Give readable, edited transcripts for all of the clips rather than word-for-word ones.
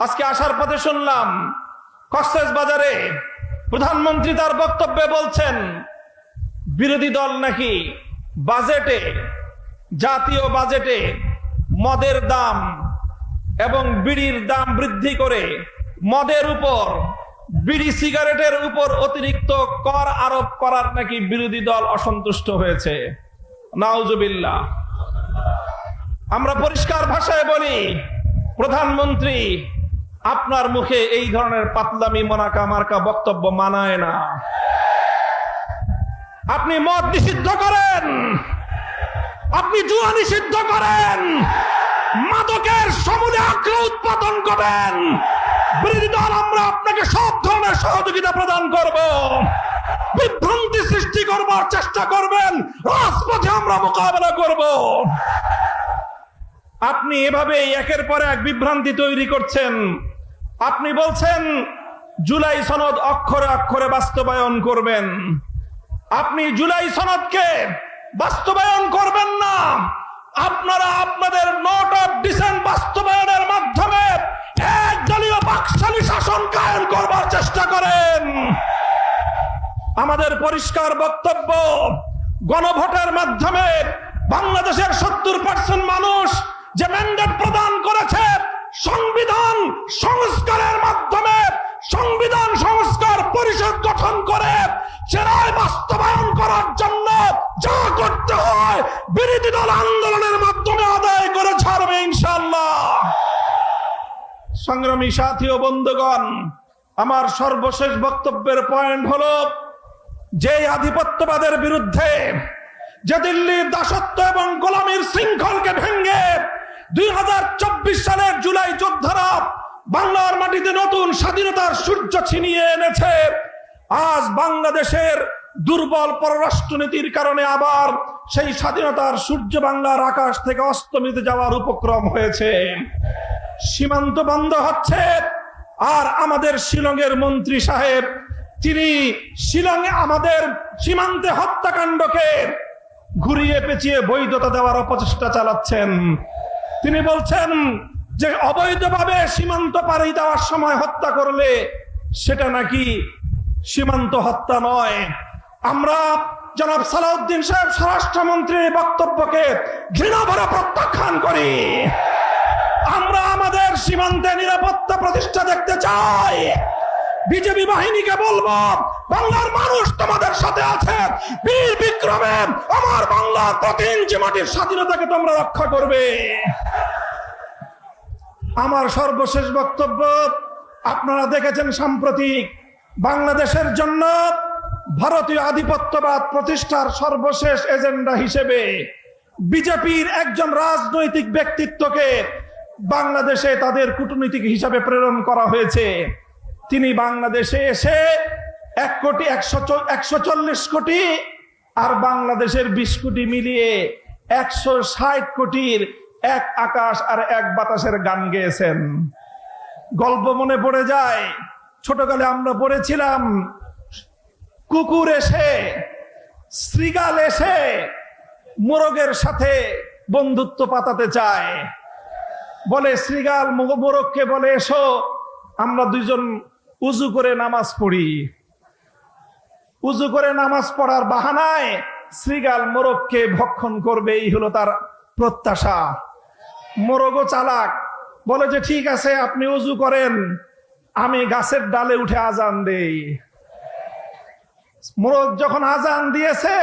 আজকে আসার পথে শুনলাম কক্সেস বাজারে প্রধানমন্ত্রী তার বক্তব্যে বলছেন বিরোধী দল নাকি বাজেটে, জাতীয় বাজেটে মদের দাম এবং বিড়ির দাম বৃদ্ধি করে মদের উপর, বিড়ি সিগারেটের উপর অতিরিক্ত কর আরোপ করার নাকি বিরোধী দল অসন্তুষ্ট হয়েছে। নাউজুবিল্লাহ। আমরা পরিষ্কার ভাষায় বলি, প্রধানমন্ত্রী আপনার মুখে এই ধরনের পাতলামি মোনাকা মার্কা বক্তব্য মানায় না। আপনি মদ নিষিদ্ধ করেন, আপনি জুয়া নিষিদ্ধ করেন, মাদকের সমূলে আগ্রহ উৎপাদন করেন। বিরোধী দল আমরা আপনাকে সব ধরনের সহযোগিতা প্রদান করব, বিভ্রান্তি সৃষ্টি করবার চেষ্টা করবেন, রাজপথে আমরা মোকাবেলা করব। আপনি এভাবে একের পর এক বিভ্রান্তি তৈরি করছেন। আপনি বলছেন জুলাই সনদ অক্ষরে অক্ষরে বাস্তবায়ন করবেন। আপনি জুলাই সনদকে বাস্তবায়ন করবেন না, আপনারা আপনাদের নোট অফ ডিসেন্ট বাস্তবায়নের মাধ্যমে একদলীয় বাকশালী শাসন কায়েম করবার চেষ্টা করেন। আমাদের পরিষ্কার বক্তব্য, গণভোটের মাধ্যমে বাংলাদেশের 70% মানুষ যে ম্যান্ডেট প্রদান করেছে, সংবিধান সংস্কারের মাধ্যমে সংবিধান সংস্কার পরিষদ গঠন করে সেটাই বাস্তবায়ন করার জন্য যা করতে হয় বিরোধী দল আন্দোলনের মাধ্যমে আদায় করে ছাড়বে ইনশাআল্লাহ। সংগ্রামী সাথী ও বন্ধুগণ, আমার সর্বশেষ বক্তব্যের পয়েন্ট হলো, যে আধিপত্যবাদের বিরুদ্ধে, যে দিল্লির দাসত্ব এবং গোলামীর শৃঙ্খলকে ভেঙে 2024 সালের জুলাই যোদ্ধারা বাংলার মাটিতে নতুন স্বাধীনতার সূর্য ছিনিয়ে এনেছে, আজ বাংলাদেশের দুর্বল পররাষ্ট্রনীতির কারণে আবার সেই স্বাধীনতার সূর্য বাংলার আকাশ থেকে অস্তমিত যাওয়ার উপক্রম হয়েছে। সীমান্ত বন্ধ হচ্ছে, আর আমাদের শিলংয়ের মন্ত্রী সাহেব তিনি শিলংয়ে আমাদের সীমান্তে হত্যাকাণ্ডকে ঘুরিয়ে পেঁচিয়ে বৈধতা দেওয়ার অপচেষ্টা চালাচ্ছেন। তিনি বলছেন যে অবৈধভাবে সীমান্ত পাড়ি দেওয়ার সময় হত্যা করলে সেটা নাকি সীমান্ত হত্যা নয়। আমরা জনাব সালাউদ্দিন সাহেব স্বরাষ্ট্রমন্ত্রীর বক্তব্যকে ঘৃণাভরে প্রত্যাখ্যান করি। আমরা আমাদের সীমান্তে নিরাপত্তা প্রতিষ্ঠা দেখতে চাই। বিজেপি বাহিনীকে বলবো, বাংলার মানুষ তোমাদের সাথে আছে, বীর বিক্রমে আমার বাংলার প্রতি ইঞ্চি মাটির স্বাধীনতাকে তোমরা রক্ষা করবে। আমার সর্বশেষ বক্তব্য, আপনারা দেখেছেন সাম্প্রতিক বাংলাদেশের জন্য ভারতীয় আধিপত্যবাদ প্রতিষ্ঠার সর্বশেষ এজেন্ডা হিসেবে বিজেপির একজন রাজনৈতিক ব্যক্তিত্বকে বাংলাদেশে তাদের কূটনীতিক হিসাবে প্রেরণ করা হয়েছে। তিনি বাংলাদেশে এসে 140 কোটি আর বাংলাদেশের 20 কোটি মিলিয়ে 160 কোটির এক আকাশ আর এক বাতাসের গান গেয়েছেন। গল্প মনে পড়ে যায়, ছোটকালে আমরা পড়েছিলাম, কুকুর এসে, শৃগাল এসে মোরগের সাথে বন্ধুত্ব পাতাতে চায়। বলে শৃগাল মোরগকে বলে, এসো আমরা দুইজন উজু করে নামাজ পড়ি। উজু করে নামাজ পড়ার বাহানায় শৃগাল মোরগকে ভক্ষণ করবে, এই হলো তার প্রত্যাশা। মোরগও চালাক, বলে যে ঠিক আছে আপনি উজু করেন, আমি গাছের ডালে উঠে আজান দেই। মোরগ যখন আজান দিয়েছে,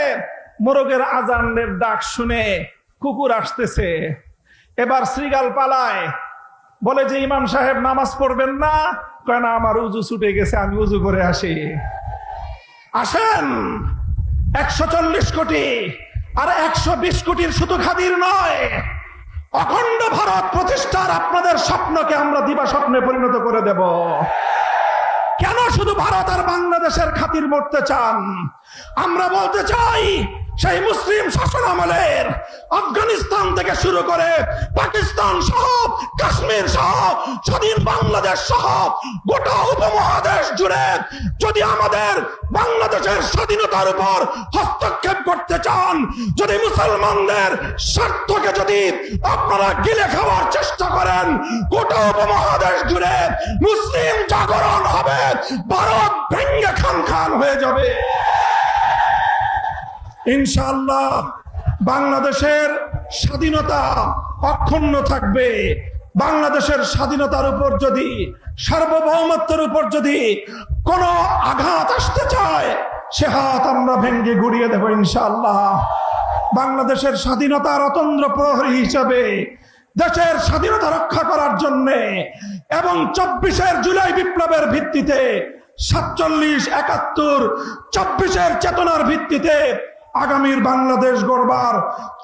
মোরগের আজানের ডাক শুনে কুকুর আসতেছে। এবার শৃগাল পালায়, বলে যে ইমাম সাহেব নামাজ পড়বেন না? কয় না, আমার উজু ছুটে গেছে, আমি উজু করে আসি। আসেন, 140 কোটি আর 120 কোটির শুধু খাদির নয়, অখণ্ড ভারত প্রতিষ্ঠার আপনাদের স্বপ্নকে আমরা দিবা স্বপ্নে পরিণত করে দেব। কেন শুধু ভারত আর বাংলাদেশের খাতির মরতে চান? আমরা বলতে চাই, সেই মুসলিম শাসন আমলের আফগানিস্তান থেকে শুরু করে পাকিস্তান সহ কাশ্মীর সহ স্বাধীন বাংলাদেশ সহ গোটা উপমহাদেশ জুড়ে যদি আমাদের বাংলাদেশের স্বাধীনতার উপর হস্তক্ষেপ করতে চান, যদি মুসলমানদের স্বার্থকে যদি আপনারা গিলে খাওয়ার চেষ্টা করেন, গোটা উপমহাদেশ জুড়ে মুসলিম জাগরণ হবে, ভারত ভেঙ্গে খান খান হয়ে যাবে। ইনশাআল্লাহ বাংলাদেশের স্বাধীনতা অক্ষুণ্ণ থাকবে। বাংলাদেশের স্বাধীনতার উপর যদি, সার্বভৌমত্বের উপর যদি কোনো আঘাত আসতে চায়, সে হাত আমরা ভেঙ্গে গুড়িয়ে দেব ইনশাআল্লাহ। বাংলাদেশের স্বাধীনতার অতন্দ্র প্রহরী হিসাবে দেশের স্বাধীনতা রক্ষা করার জন্য এবং 24 জুলাই বিপ্লবের ভিত্তিতে 47, 71, 24 চেতনার ভিত্তিতে আগামীর বাংলাদেশ গড়বার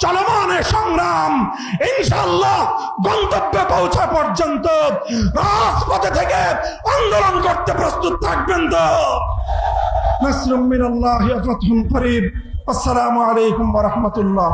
চলমান সংগ্রাম ইনশাআল্লাহ গন্তব্যে পৌঁছা পর্যন্ত রাজপথে থেকে আন্দোলন করতে প্রস্তুত থাকবেন তো? নাসরুম মিনাল্লাহি ওয়া ফাতহুন করিব। আসসালামু আলাইকুম ওয়া রাহমাতুল্লাহ।